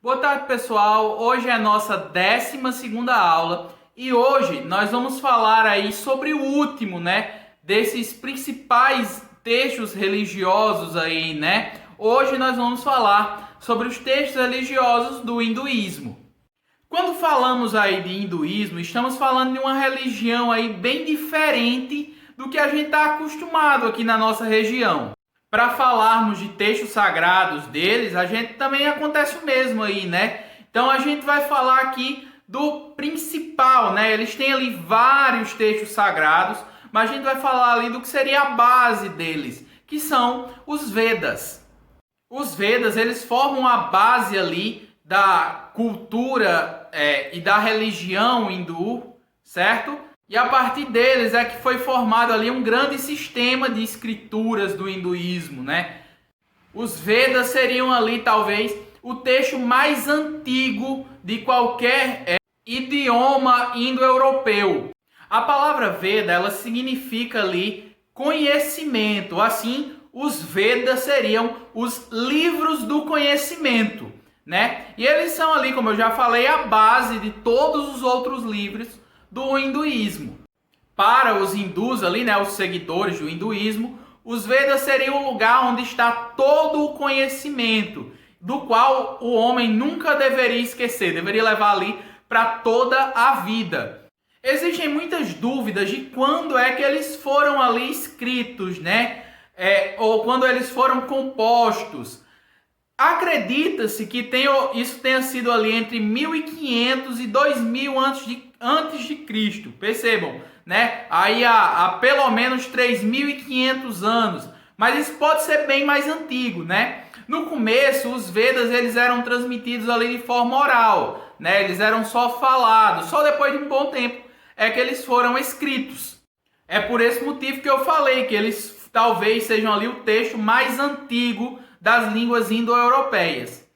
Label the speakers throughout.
Speaker 1: Boa tarde, pessoal. Hoje é a nossa 12ª aula e hoje nós vamos falar aí sobre o último, desses principais textos religiosos aí, Hoje nós vamos falar sobre os textos religiosos do hinduísmo. Quando falamos aí de hinduísmo, estamos falando de uma religião aí bem diferente do que a gente está acostumado aqui na nossa região. Para falarmos de textos sagrados deles, a gente também acontece o mesmo aí, Então a gente vai falar aqui do principal, Eles têm ali vários textos sagrados, mas a gente vai falar ali do que seria a base deles, que são os Vedas. Os Vedas, eles formam a base ali da cultura e da religião hindu, certo? E a partir deles é que foi formado ali um grande sistema de escrituras do hinduísmo, Os Vedas seriam ali talvez o texto mais antigo de qualquer idioma indo-europeu. A palavra Veda, ela significa ali conhecimento. Assim, os Vedas seriam os livros do conhecimento, E eles são ali, como eu já falei, a base de todos os outros livros do hinduísmo. Para os hindus ali, os seguidores do hinduísmo, os Vedas seriam o lugar onde está todo o conhecimento, do qual o homem nunca deveria esquecer, deveria levar ali para toda a vida. Existem muitas dúvidas de quando é que eles foram ali escritos, ou quando eles foram compostos. Acredita-se que isso tenha sido ali entre 1500 e 2000 antes de Cristo. Percebam, Aí há pelo menos 3500 anos. Mas isso pode ser bem mais antigo, No começo, os Vedas eles eram transmitidos ali de forma oral, Eles eram só falados. Só depois de um bom tempo é que eles foram escritos. É por esse motivo que eu falei que eles talvez sejam ali o texto mais antigo das línguas indo-europeias.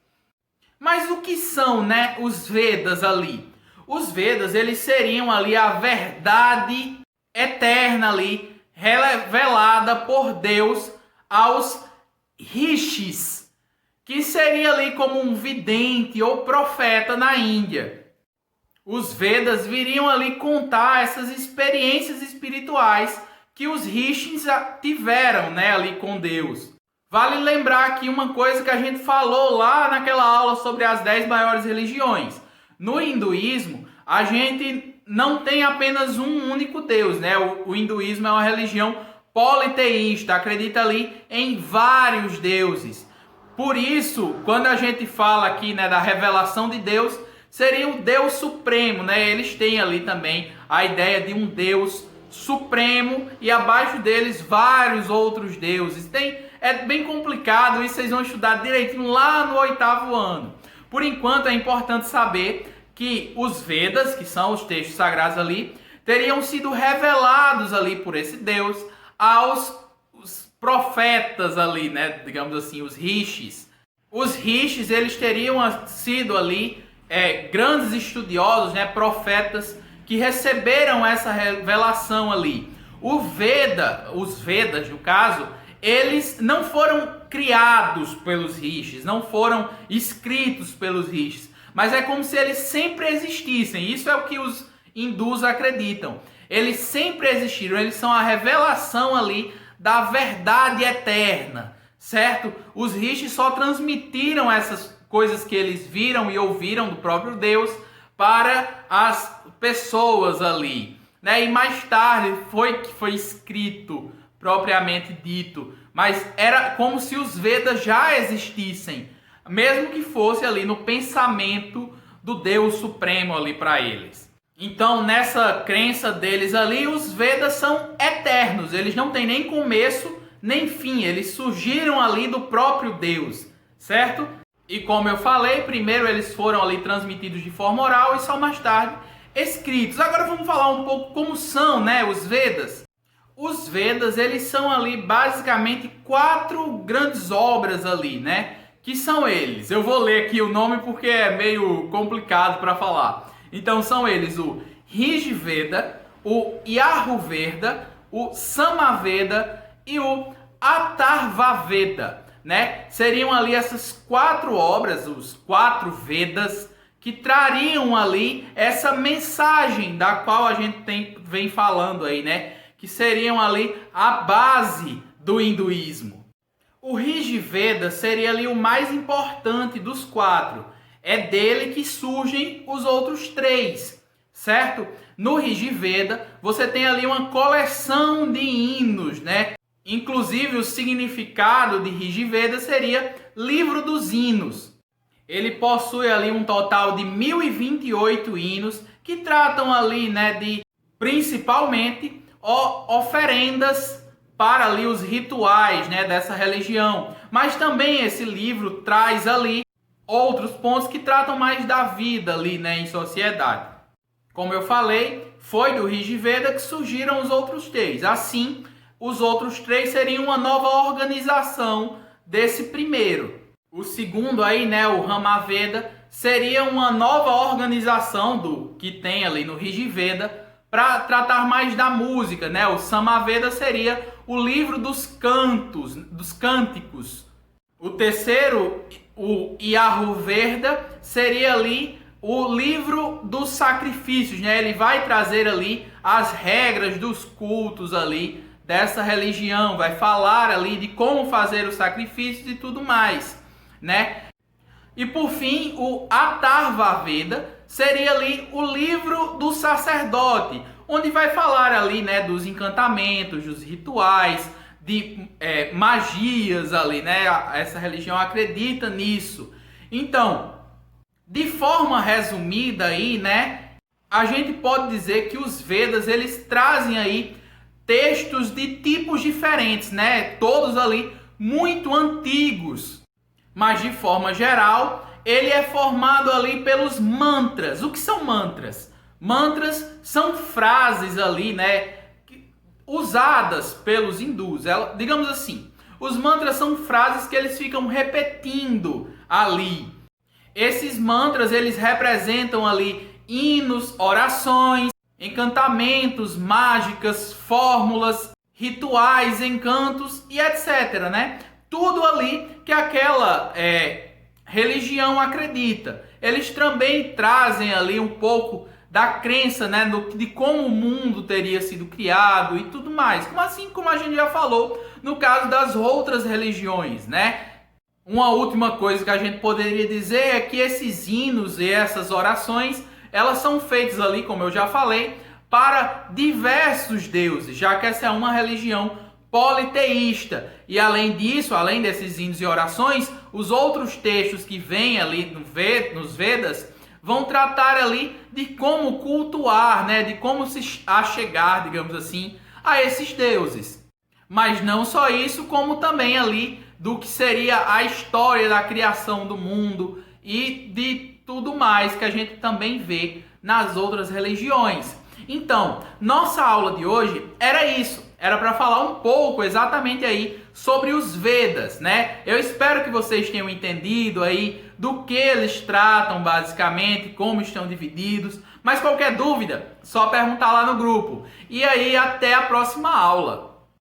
Speaker 1: Mas o que são, os Vedas ali? Os Vedas, eles seriam ali a verdade eterna ali, revelada por Deus aos rishis, que seria ali como um vidente ou profeta na Índia. Os Vedas viriam ali contar essas experiências espirituais que os rishis tiveram, ali com Deus. Vale lembrar aqui uma coisa que a gente falou lá naquela aula sobre as 10 maiores religiões. No hinduísmo, a gente não tem apenas um único Deus, O hinduísmo é uma religião politeísta, acredita ali em vários deuses. Por isso, quando a gente fala aqui, da revelação de Deus, seria o Deus Supremo, Eles têm ali também a ideia de um Deus Supremo e abaixo deles vários outros deuses. É bem complicado, isso vocês vão estudar direitinho lá no 8º ano. Por enquanto é importante saber que os Vedas, que são os textos sagrados ali, teriam sido revelados ali por esse Deus aos profetas ali, digamos assim, os rishis. Os rishis, eles teriam sido ali grandes estudiosos, profetas que receberam essa revelação ali. Os Vedas, no caso, eles não foram criados pelos rishis, não foram escritos pelos rishis, mas é como se eles sempre existissem. Isso é o que os hindus acreditam. Eles sempre existiram, eles são a revelação ali da verdade eterna, certo? Os rishis só transmitiram essas coisas que eles viram e ouviram do próprio Deus para as pessoas ali, E mais tarde foi escrito propriamente dito, mas era como se os Vedas já existissem, mesmo que fosse ali no pensamento do Deus Supremo ali para eles. Então, nessa crença deles ali, os Vedas são eternos, eles não têm nem começo nem fim, eles surgiram ali do próprio Deus, certo? E como eu falei, primeiro eles foram ali transmitidos de forma oral e só mais tarde escritos. Agora vamos falar um pouco como são, os Vedas. Os Vedas, eles são ali basicamente 4 grandes obras ali, Que são eles. Eu vou ler aqui o nome porque é meio complicado para falar. Então são eles o Rigveda, o Yajurveda, o Samaveda e o Atharvaveda, né? Seriam ali essas 4 obras, os 4 Vedas, que trariam ali essa mensagem da qual a gente vem falando aí, né? Que seriam ali a base do hinduísmo. O Rig Veda seria ali o mais importante dos 4. É dele que surgem os outros 3, certo? No Rig Veda, você tem ali uma coleção de hinos, né? Inclusive, o significado de Rig Veda seria livro dos hinos. Ele possui ali um total de 1028 hinos que tratam ali, né, de principalmente oferendas para ali os rituais, né, dessa religião. Mas também esse livro traz ali outros pontos que tratam mais da vida ali, né, em sociedade. Como eu falei, foi do Rig Veda que surgiram os outros 3. Assim, os outros 3 seriam uma nova organização desse primeiro. O segundo aí, né, o Rama Veda, seria uma nova organização do que tem ali no Rig Veda para tratar mais da música, né? O Samaveda seria o livro dos cantos, dos cânticos. O terceiro, o Yajurveda, seria ali o livro dos sacrifícios, né? Ele vai trazer ali as regras dos cultos ali dessa religião, vai falar ali de como fazer os sacrifícios e tudo mais, né? E por fim, o Atharva Veda seria ali o livro do sacerdote, onde vai falar ali, né, dos encantamentos, dos rituais, de magias ali, né? Essa religião acredita nisso. Então, de forma resumida aí, né, a gente pode dizer que os Vedas, eles trazem aí textos de tipos diferentes, né? Todos ali muito antigos. Mas de forma geral, ele é formado ali pelos mantras. O que são mantras? Mantras são frases ali, né, usadas pelos hindus. Digamos assim, os mantras são frases que eles ficam repetindo ali. Esses mantras, eles representam ali hinos, orações, encantamentos, mágicas, fórmulas, rituais, encantos e etc, né? Tudo ali que aquela religião acredita. Eles também trazem ali um pouco da crença, né, de como o mundo teria sido criado e tudo mais. Assim como a gente já falou no caso das outras religiões, né? Uma última coisa que a gente poderia dizer é que esses hinos e essas orações, elas são feitas ali, como eu já falei, para diversos deuses, já que essa é uma religião politeísta. E além disso, além desses hinos e orações, os outros textos que vêm ali nos Vedas vão tratar ali de como cultuar, né, de como se achegar, digamos assim, a esses deuses. Mas não só isso, como também ali do que seria a história da criação do mundo e de tudo mais que a gente também vê nas outras religiões. Então, nossa aula de hoje era isso. Era para falar um pouco exatamente aí sobre os Vedas, né? Eu espero que vocês tenham entendido aí do que eles tratam basicamente, como estão divididos. Mas qualquer dúvida, só perguntar lá no grupo. E aí, até a próxima aula.